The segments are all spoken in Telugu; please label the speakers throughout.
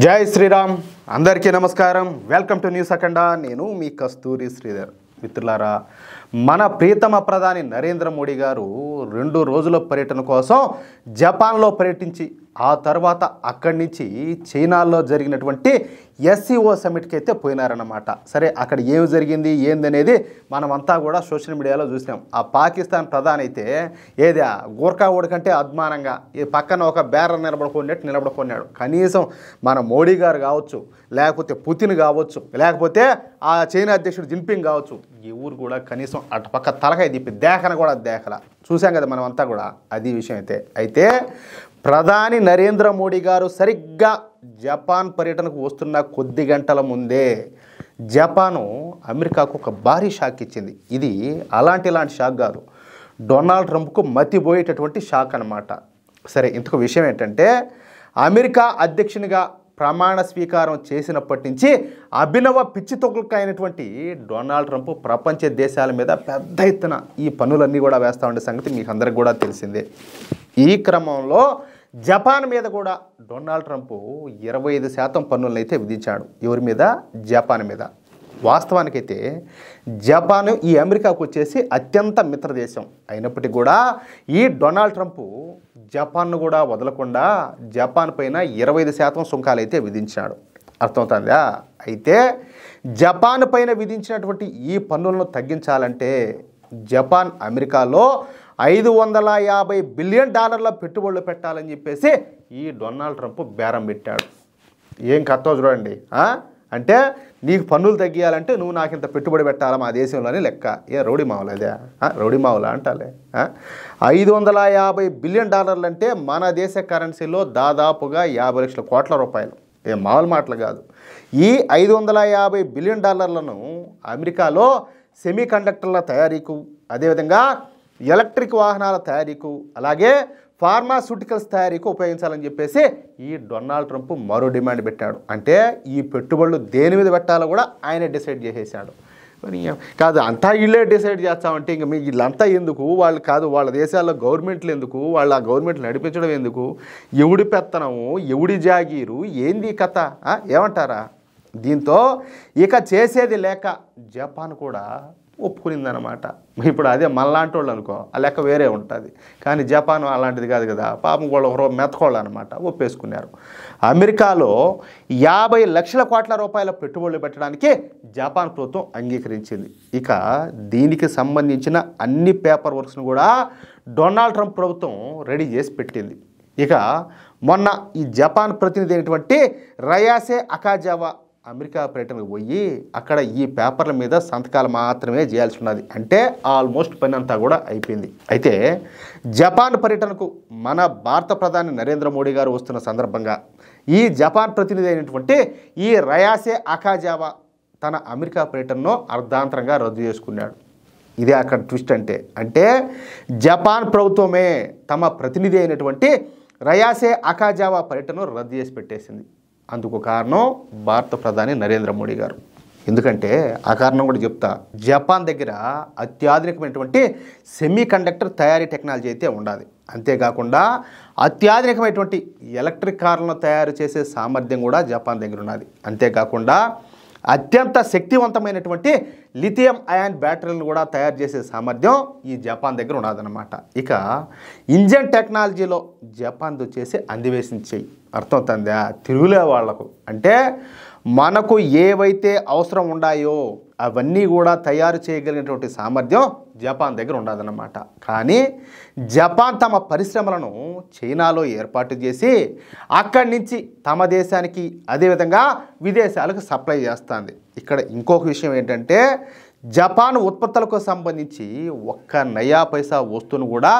Speaker 1: జై శ్రీరామ్ అందరికీ నమస్కారం. వెల్కమ్ టు న్యూస్ అఖండ. నేను మీ కస్తూరి శ్రీధర్. మిత్రులారా, మన ప్రియతమ ప్రధాని నరేంద్ర మోడీ గారు 2 రోజుల పర్యటన కోసం జపాన్లో పర్యటించి ఆ తర్వాత అక్కడి నుంచి చైనాలో జరిగినటువంటి SCO సమిట్కి అయితే పోయినారన్నమాట. సరే, అక్కడ ఏమి జరిగింది ఏందనేది మనమంతా కూడా సోషల్ మీడియాలో చూసినాం. ఆ పాకిస్తాన్ ప్రధాని అయితే ఏదా గోర్ఖా ఓడికంటే అద్మానంగా ఈ పక్కన ఒక బేరర్ నిలబడుకున్నాడు. కనీసం మన మోడీ గారు కావచ్చు, లేకపోతే పుతిన్ కావచ్చు, లేకపోతే ఆ చైనా అధ్యక్షుడు జిన్పింగ్ కావచ్చు, ఎవరు కూడా కనీసం అటు పక్క తలకాయ తిప్పి దేకన కూడా దేకల. చూసాం కదా మనం అంతా కూడా. అది విషయం అయితే ప్రధాని నరేంద్ర మోడీ గారు సరిగ్గా జపాన్ పర్యటనకు వస్తున్న కొద్ది గంటల ముందే జపాను అమెరికాకు ఒక భారీ షాక్ ఇచ్చింది. ఇది అలాంటి షాక్ కాదు, డొనాల్డ్ ట్రంప్కు మతిపోయేటటువంటి షాక్ అన్నమాట. సరే, ఇంతకు విషయం ఏంటంటే, అమెరికా అధ్యక్షునిగా ప్రమాణ స్వీకారం చేసినప్పటి నుంచి అభినవ పిచ్చి తొక్కులకైనటువంటి డొనాల్డ్ ట్రంప్ ప్రపంచ దేశాల మీద పెద్ద ఎత్తున ఈ పన్నులన్నీ కూడా వేస్తూ ఉండే సంగతి మీకు అందరికి కూడా తెలిసిందే. ఈ క్రమంలో జపాన్ మీద కూడా డొనాల్డ్ ట్రంప్ 25% పన్నులను అయితే విధించాడు. ఎవరి మీద? జపాన్ మీద. వాస్తవానికైతే జపాన్ ఈ అమెరికాకు వచ్చేసి అత్యంత మిత్రదేశం అయినప్పటికీ కూడా ఈ డొనాల్డ్ ట్రంప్ జపాన్ను కూడా వదలకుండా జపాన్ పైన 25% సుంకాలు అయితే విధించాడు. అర్థమవుతుందా? అయితే జపాన్ పైన విధించినటువంటి ఈ పన్నులను తగ్గించాలంటే జపాన్ అమెరికాలో $550 బిలియన్ పెట్టుబడులు పెట్టాలని చెప్పేసి ఈ డొనాల్డ్ ట్రంప్ బేరం పెట్టాడు. ఏం కథో చూడండి. అంటే నీకు పన్నులు తగ్గియాలంటే నువ్వు నాకు ఇంత పెట్టుబడి పెట్టాలా మా దేశంలోని లెక్క. ఏ రౌడీ మావులు అదే? రౌడీ మావులా అంటాలే. $550 బిలియన్ అంటే మన దేశ కరెన్సీలో దాదాపుగా 50 లక్షల కోట్ల రూపాయలు. ఏ మామూలు మాటలు కాదు. ఈ $550 బిలియన్ అమెరికాలో సెమీ కండక్టర్ల తయారీకు, అదేవిధంగా ఎలక్ట్రిక్ వాహనాల తయారీకు, అలాగే ఫార్మాస్యూటికల్స్ తయారీకు ఉపయోగించాలని చెప్పేసి ఈ డొనాల్డ్ ట్రంప్ మరో డిమాండ్ పెట్టాడు. అంటే ఈ పెట్టుబడులు దేని మీద పెట్టాలో కూడా ఆయన డిసైడ్ చేసేసాడు. మరి కాదు, అంతా వీళ్ళే డిసైడ్ చేస్తామంటే ఇంక మీ వీళ్ళంతా ఎందుకు? వాళ్ళు కాదు, వాళ్ళ దేశాల్లో గవర్నమెంట్లు ఎందుకు? వాళ్ళు ఆ గవర్నమెంట్లు నడిపించడం ఎందుకు? ఎవడి పెత్తనము, ఎవడి జాగీరు, ఏంది కథ? ఏమంటారా? దీంతో ఇక చేసేది లేక జపాన్ కూడా ఒప్పుకునిందనమాట. ఇప్పుడు అదే మనలాంటి వాళ్ళు అనుకో, ఆ లెక్క వేరే ఉంటుంది. కానీ జపాన్ అలాంటిది కాదు కదా. పాపం వాళ్ళు ఒక మెతకోళ్ళు అనమాట, ఒప్పేసుకున్నారు. అమెరికాలో 50 లక్షల కోట్ల రూపాయల పెట్టుబడులు పెట్టడానికి జపాన్ ప్రభుత్వం అంగీకరించింది. ఇక దీనికి సంబంధించిన అన్ని పేపర్ వర్క్స్ను కూడా డొనాల్డ్ ట్రంప్ ప్రభుత్వం రెడీ చేసి పెట్టింది. ఇక మొన్న ఈ జపాన్ ప్రతినిధి అయినటువంటి రయాసే అకాజావా అమెరికా పర్యటనకు పోయి అక్కడ ఈ పేపర్ల మీద సంతకాలు మాత్రమే చేయాల్సి ఉన్నది. అంటే ఆల్మోస్ట్ పని అంతా కూడా అయిపోయింది. అయితే జపాన్ పర్యటనకు మన భారత ప్రధాని నరేంద్ర మోడీ గారు వస్తున్న సందర్భంగా ఈ జపాన్ ప్రతినిధి అయినటువంటి ఈ రయాసే అకాజావా తన అమెరికా పర్యటనను అర్ధాంతరంగా రద్దు చేసుకున్నాడు. ఇదే అక్కడ ట్విస్ట్. అంటే జపాన్ ప్రభుత్వమే తమ ప్రతినిధి అయినటువంటి రయాసే అకాజావా పర్యటనను రద్దు చేసి పెట్టేసింది. అందుకు కారణం భారత ప్రధాని నరేంద్ర మోడీ గారు. ఎందుకంటే ఆ కారణం కూడా చెప్తా. జపాన్ దగ్గర అత్యాధునికమైనటువంటి సెమీ కండక్టర్ తయారీ టెక్నాలజీ అయితే ఉండాలి. అంతేకాకుండా అత్యాధునికమైనటువంటి ఎలక్ట్రిక్ కార్లను తయారు చేసే సామర్థ్యం కూడా జపాన్ దగ్గర ఉన్నది. అంతేకాకుండా అత్యంత శక్తివంతమైనటువంటి లిథియం అయాన్ బ్యాటరీలను కూడా తయారు చేసే సామర్థ్యం ఈ జపాన్ దగ్గర ఉన్నదన్నమాట. ఇక ఇంజన్ టెక్నాలజీలో జపాన్ వచ్చేసి అందివేసించేయి. అర్థమవుతుందా? తిరుగులే వాళ్లకు. అంటే మనకు ఏవైతే అవసరం ఉన్నాయో అవన్నీ కూడా తయారు చేయగలిగినటువంటి సామర్థ్యం జపాన్ దగ్గర ఉండదన్నమాట. కానీ జపాన్ తమ పరిశ్రమలను చైనాలో ఏర్పాటు చేసి అక్కడి నుంచి తమ దేశానికి, అదేవిధంగా విదేశాలకు సప్లై చేస్తుంది. ఇక్కడ ఇంకొక విషయం ఏంటంటే, జపాన్ ఉత్పత్తులకు సంబంధించి ఒక్క నయా పైసా వస్తువును కూడా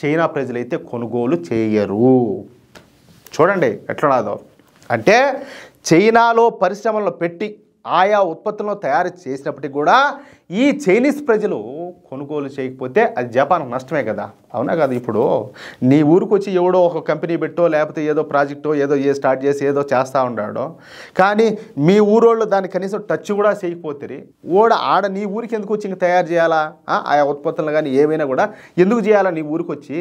Speaker 1: చైనా ప్రజలైతే కొనుగోలు చేయరు. చూడండి ఎట్లున్నదో. అంటే చైనాలో పరిశ్రమలను పెట్టి ఆయా ఉత్పత్తులను తయారు చేసినప్పటికీ కూడా ఈ చైనీస్ ప్రజలు కొనుగోలు చేయకపోతే అది జపాన్కు నష్టమే కదా. అవునా కదా? ఇప్పుడు నీ ఊరికి వచ్చి ఎవడో ఒక కంపెనీ పెట్టో, లేకపోతే ఏదో ప్రాజెక్టో ఏదో స్టార్ట్ చేసి ఏదో చేస్తూ ఉన్నాడో, కానీ మీ ఊరోళ్ళు దాన్ని కనీసం టచ్ కూడా చేయకపోతే ఆడ నీ ఊరికి ఎందుకు వచ్చి ఇంక తయారు చేయాలా? ఆయా ఉత్పత్తులను కానీ ఏవైనా కూడా ఎందుకు చేయాలా నీ ఊరికి వచ్చి?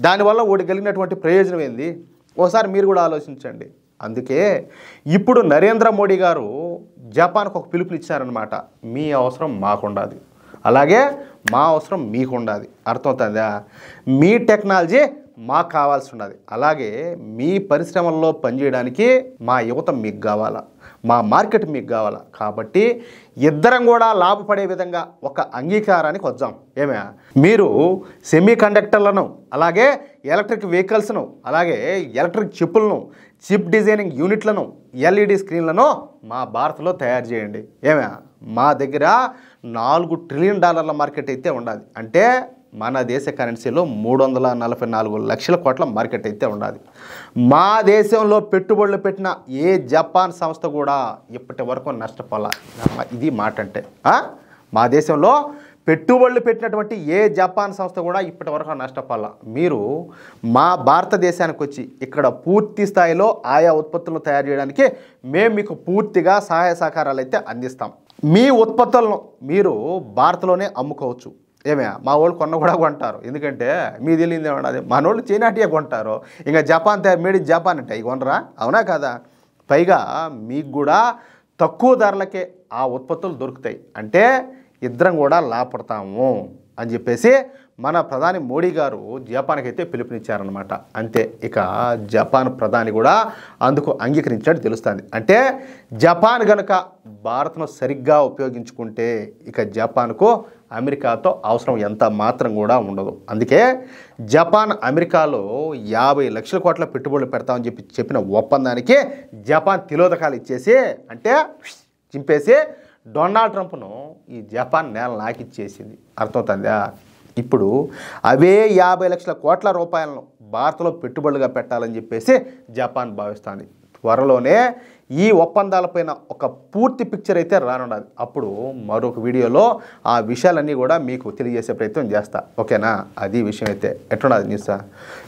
Speaker 1: దానివల్ల కలిగినటువంటి ప్రయోజనం ఏంది? ఒకసారి మీరు కూడా ఆలోచించండి. అందుకే ఇప్పుడు నరేంద్ర మోడీ గారు జపాన్కు ఒక పిలుపునిచ్చారనమాట. మీ అవసరం మాకుండాది, అలాగే మా అవసరం మీకుండాది. అర్థమవుతుందా? మీ టెక్నాలజీ మాకు కావాల్సి ఉన్నది, అలాగే మీ పరిశ్రమల్లో పనిచేయడానికి మా యువత మీకు కావాలా, మా మార్కెట్ మీకు కావాలా. కాబట్టి ఇద్దరం కూడా లాభపడే విధంగా ఒక అంగీకారానికి వద్దాం. ఏమే, మీరు సెమీ కండక్టర్లను, అలాగే ఎలక్ట్రిక్ వెహికల్స్ను, అలాగే ఎలక్ట్రిక్ చిప్పులను, చిప్ డిజైనింగ్ యూనిట్లను, ఎల్ఈడి స్క్రీన్లను మా భారత్లో తయారు చేయండి. ఏమే, మా దగ్గర $4 ట్రిలియన్ మార్కెట్ అయితే ఉండాలి. అంటే మన దేశ కరెన్సీలో 344 లక్షల కోట్ల మార్కెట్ అయితే ఉండాలి. మా దేశంలో పెట్టుబడులు పెట్టిన ఏ జపాన్ సంస్థ కూడా ఇప్పటి వరకు నష్టపోలా. ఇది మాట అంటే మా దేశంలో పెట్టుబడులు పెట్టినటువంటి ఏ జపాన్ సంస్థ కూడా ఇప్పటి వరకు నష్టపోలా. మీరు మా భారతదేశానికి వచ్చి ఇక్కడ పూర్తి స్థాయిలో ఆయా ఉత్పత్తులను తయారు చేయడానికి మేము మీకు పూర్తిగా సహాయ సహకారాలు అయితే అందిస్తాం. మీ ఉత్పత్తులను మీరు భారత్లోనే అమ్ముకోవచ్చు. ఏమే, మా వాళ్ళు కొన్న కూడా కొంటారు. ఎందుకంటే మీ తెలియదు ఏమన్నది, మన వాళ్ళు చైనాటియే కొంటారు. ఇంకా జపాన్ మేడ్ ఇన్ జపాన్ అంటే అవి కొనరా? అవునా కదా? పైగా మీకు కూడా తక్కువ ధరలకే ఆ ఉత్పత్తులు దొరుకుతాయి. అంటే ఇద్దరం కూడా లాభపడతాము అని చెప్పేసి మన ప్రధాని మోడీ గారు జపాన్కి అయితే పిలుపునిచ్చారనమాట. అంతే, ఇక జపాన్ ప్రధాని కూడా అందుకు అంగీకరించినట్టు తెలుస్తుంది. అంటే జపాన్ కనుక భారత్ను సరిగ్గా ఉపయోగించుకుంటే ఇక జపాన్కు అమెరికాతో అవసరం ఎంత మాత్రం కూడా ఉండదు. అందుకే జపాన్ అమెరికాలో 50 లక్షల కోట్ల పెట్టుబడులు పెడతామని చెప్పిన ఒప్పందానికి జపాన్ తిలోదకాలు ఇచ్చేసి, అంటే చింపేసి డొనాల్డ్ ట్రంప్ను ఈ జపాన్ నేల నాకిచ్చేసింది. అర్థమవుతుందా? ఇప్పుడు అవే 50 లక్షల కోట్ల రూపాయలను భారత్లో పెట్టుబడులుగా పెట్టాలని చెప్పేసి జపాన్ భావిస్తుంది. త్వరలోనే ఈ ఒప్పందాలపైన ఒక పూర్తి పిక్చర్ అయితే రానున్నది. అప్పుడు మరొక వీడియోలో ఆ విషయాలన్నీ కూడా మీకు తెలియజేసే ప్రయత్నం చేస్తా. ఓకేనా? అది విషయం అయితే ఎట్లున్నది న్యూస్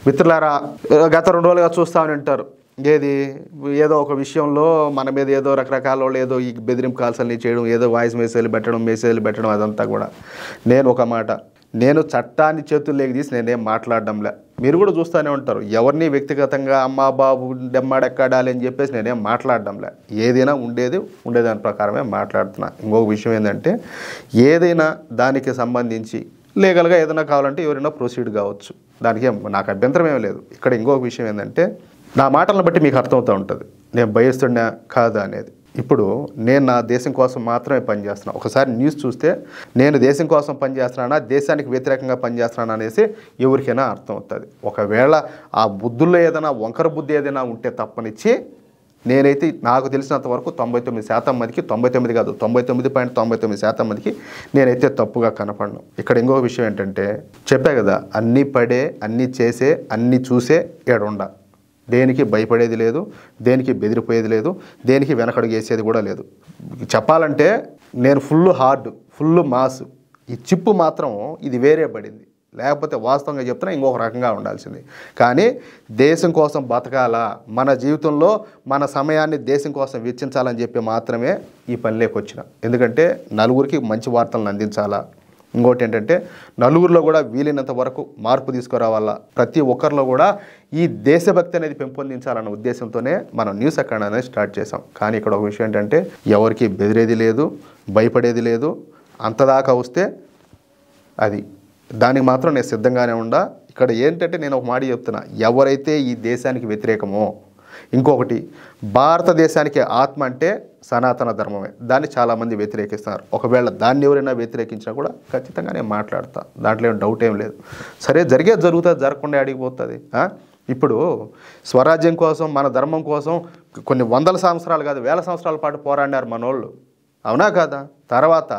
Speaker 1: మిత్రులారా. గత 2 రోజులుగా చూస్తామని అంటారు, ఏదో ఒక విషయంలో మన మీద ఏదో రకరకాల వాళ్ళు ఏదో ఈ బెదిరింపు కాల్స్ అన్నీ చేయడం, ఏదో వాయిస్ మెసేజ్లు పెట్టడం అదంతా కూడా. నేను ఒక మాట, నేను చట్టాన్ని చేతుల్లోకి తీసి నేనేం మాట్లాడడంలే. మీరు కూడా చూస్తూనే ఉంటారు, ఎవరిని వ్యక్తిగతంగా అమ్మా బాబు డెమ్మాడెక్కాడాలి అని చెప్పేసి నేనేం మాట్లాడడంలే. ఏదైనా ఉండేదాని ప్రకారమే మాట్లాడుతున్నా. ఇంకొక విషయం ఏంటంటే, ఏదైనా దానికి సంబంధించి లీగల్గా ఏదైనా కావాలంటే ఎవరైనా ప్రొసీడ్ కావచ్చు, దానికి నాకు అభ్యంతరం ఏమీ లేదు. ఇక్కడ ఇంకొక విషయం ఏంటంటే, నా మాటలను బట్టి మీకు అర్థమవుతూ ఉంటుంది నేను భయస్తున్నా కాదా అనేది. ఇప్పుడు నేను నా దేశం కోసం మాత్రమే పనిచేస్తున్నా. ఒకసారి న్యూస్ చూస్తే నేను దేశం కోసం పనిచేస్తున్నానా, దేశానికి వ్యతిరేకంగా పనిచేస్తున్నానా అనేసి ఎవరికైనా అర్థమవుతుంది. ఒకవేళ ఆ బుద్ధుల్లో ఏదైనా వంకర బుద్ధి ఏదైనా ఉంటే తప్పనిచ్చి నేనైతే నాకు తెలిసినంత వరకు 99% మందికి, 99 కాదు 99.99% మందికి నేనైతే తప్పుగా కనపడను. ఇక్కడ ఇంకొక విషయం ఏంటంటే, చెప్పా కదా, అన్నీ పడే, అన్నీ చేసే, అన్నీ చూసే ఏడుండ. దేనికి భయపడేది లేదు, దేనికి బెదిరిపోయేది లేదు, దేనికి వెనకడుగు వేసేది కూడా లేదు. చెప్పాలంటే నేను ఫుల్ హార్డ్, ఫుల్ మాస్. ఈ చిప్పు మాత్రం ఇది వేరే పడింది. లేకపోతే వాస్తవంగా చెప్తున్నా ఇంకొక రకంగా ఉండాల్సింది. కానీ దేశం కోసం బతకాలా, మన జీవితంలో మన సమయాన్ని దేశం కోసం వెచ్చించాలని చెప్పి మాత్రమే ఈ పనిలోకి వచ్చిన. ఎందుకంటే నలుగురికి మంచి వార్తలను అందించాలా, ఇంకోటి ఏంటంటే నలుగురిలో కూడా వీలైనంత వరకు మార్పు తీసుకురావాలా, ప్రతి ఒక్కరిలో కూడా ఈ దేశభక్తి అనేది పెంపొందించాలన్న ఉద్దేశంతోనే మనం న్యూస్ అకాడమీ అనేది స్టార్ట్ చేసాం. కానీ ఇక్కడ ఒక విషయం ఏంటంటే, ఎవరికి బెదిరేది లేదు, భయపడేది లేదు. అంతదాకా వస్తే అది దానికి మాత్రం నేను సిద్ధంగానే ఉండా. ఇక్కడ ఏంటంటే నేను ఒక మాట చెప్తున్నా, ఎవరైతే ఈ దేశానికి వ్యతిరేకమో, ఇంకొకటి భారతదేశానికి ఆత్మ అంటే సనాతన ధర్మమే, దాన్ని చాలామంది వ్యతిరేకిస్తున్నారు. ఒకవేళ దాన్ని ఎవరైనా వ్యతిరేకించినా కూడా ఖచ్చితంగా నేను మాట్లాడతా, దాంట్లో డౌట్ ఏం లేదు. సరే, జరుగుతుంది, జరగకుండా అడిగిపోతుంది. ఇప్పుడు స్వరాజ్యం కోసం, మన ధర్మం కోసం కొన్ని 100 సంవత్సరాలు కాదు 1000 సంవత్సరాల పాటు పోరాడినారు మనోళ్ళు. అవునా కాదా? తర్వాత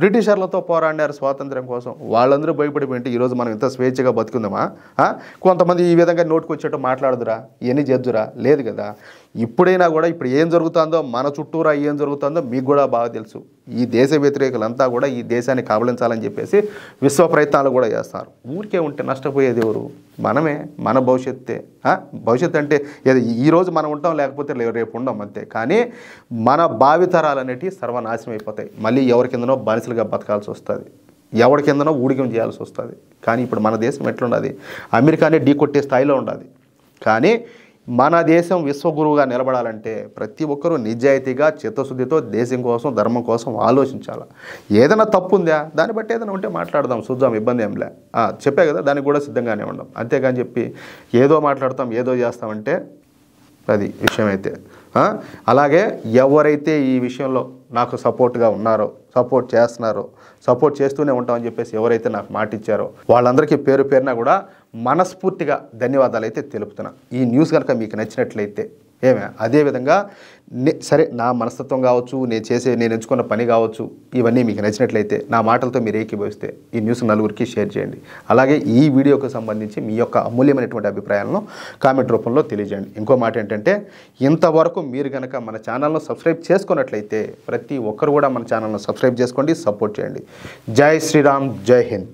Speaker 1: బ్రిటిషర్లతో పోరాడారు స్వాతంత్ర్యం కోసం. వాళ్ళందరూ భయపడిపోయింటే ఈరోజు మనం ఇంత స్వేచ్ఛగా బతుకుందామా? కొంతమంది ఈ విధంగా నోటుకు వచ్చేట్టు మాట్లాడుదురా, ఇవన్నీ చేద్దురా? లేదు కదా. ఇప్పుడైనా కూడా ఇప్పుడు ఏం జరుగుతుందో, మన చుట్టూరా ఏం జరుగుతుందో మీకు కూడా బాగా తెలుసు. ఈ దేశ వ్యతిరేకులంతా కూడా ఈ దేశాన్ని కబళించాలని చెప్పేసి విశ్వ ప్రయత్నాలు కూడా చేస్తారు. ఊరికే ఉంటే నష్టపోయేది ఎవరు? మనమే, మన భవిష్యత్తే. భవిష్యత్తు అంటే ఈరోజు మనం ఉంటాం, లేకపోతే రేపు ఉండం, అంతే. కానీ మన భావితరాలు అనేటివి సర్వనాశనం అయిపోతాయి. మళ్ళీ ఎవరి కిందనో బానిసలుగా బతకాల్సి వస్తుంది, ఎవరి కిందనో ఊడిగం చేయాల్సి వస్తుంది. కానీ ఇప్పుడు మన దేశం ఎట్లుండదు, అమెరికానే ఢీ కొట్టే స్థాయిలో ఉండాలి. కానీ మన దేశం విశ్వగురువుగా నిలబడాలంటే ప్రతి ఒక్కరూ నిజాయితీగా చిత్తశుద్ధితో దేశం కోసం ధర్మం కోసం ఆలోచించాలి. ఏదైనా తప్పు ఉందా దాన్ని బట్టి ఏదైనా ఉంటే మాట్లాడదాం, చూద్దాం, ఇబ్బంది ఏంలే. చెప్పే కదా, దానికి కూడా సిద్ధంగానే ఉండం. అంతేగాని చెప్పి ఏదో మాట్లాడతాం ఏదో చేస్తామంటే అది విషయం అయితే. అలాగే ఎవరైతే ఈ విషయంలో నాకు సపోర్ట్గా ఉన్నారో, సపోర్ట్ చేస్తున్నారో, సపోర్ట్ చేస్తూనే ఉంటామని చెప్పేసి ఎవరైతే నాకు మాట ఇచ్చారో వాళ్ళందరికీ పేరు పేరున కూడా మనస్ఫూర్తిగా ధన్యవాదాలు అయితే తెలుపుతున్నా. ఈ న్యూస్ కనుక మీకు నచ్చినట్లయితే అదేవిధంగా సరే నా మనస్తత్వం కావచ్చు, నేను ఎంచుకున్న పని కావచ్చు, ఇవన్నీ మీకు నచ్చినట్లయితే నా మాటలతో మీరు ఏకీభవిస్తే ఈ న్యూస్ నలుగురికి షేర్ చేయండి. అలాగే ఈ వీడియోకి సంబంధించి మీ యొక్క అమూల్యమైనటువంటి అభిప్రాయాలను కామెంట్ రూపంలో తెలియజేయండి. ఇంకో మాట ఏంటంటే, ఇంతవరకు మీరు కనుక మన ఛానల్ను సబ్స్క్రైబ్ చేసుకున్నట్లయితే ప్రతి ఒక్కరు కూడా మన ఛానల్ను సబ్స్క్రైబ్ చేసుకోండి, సపోర్ట్ చేయండి. జై శ్రీరామ్, జై హింద్.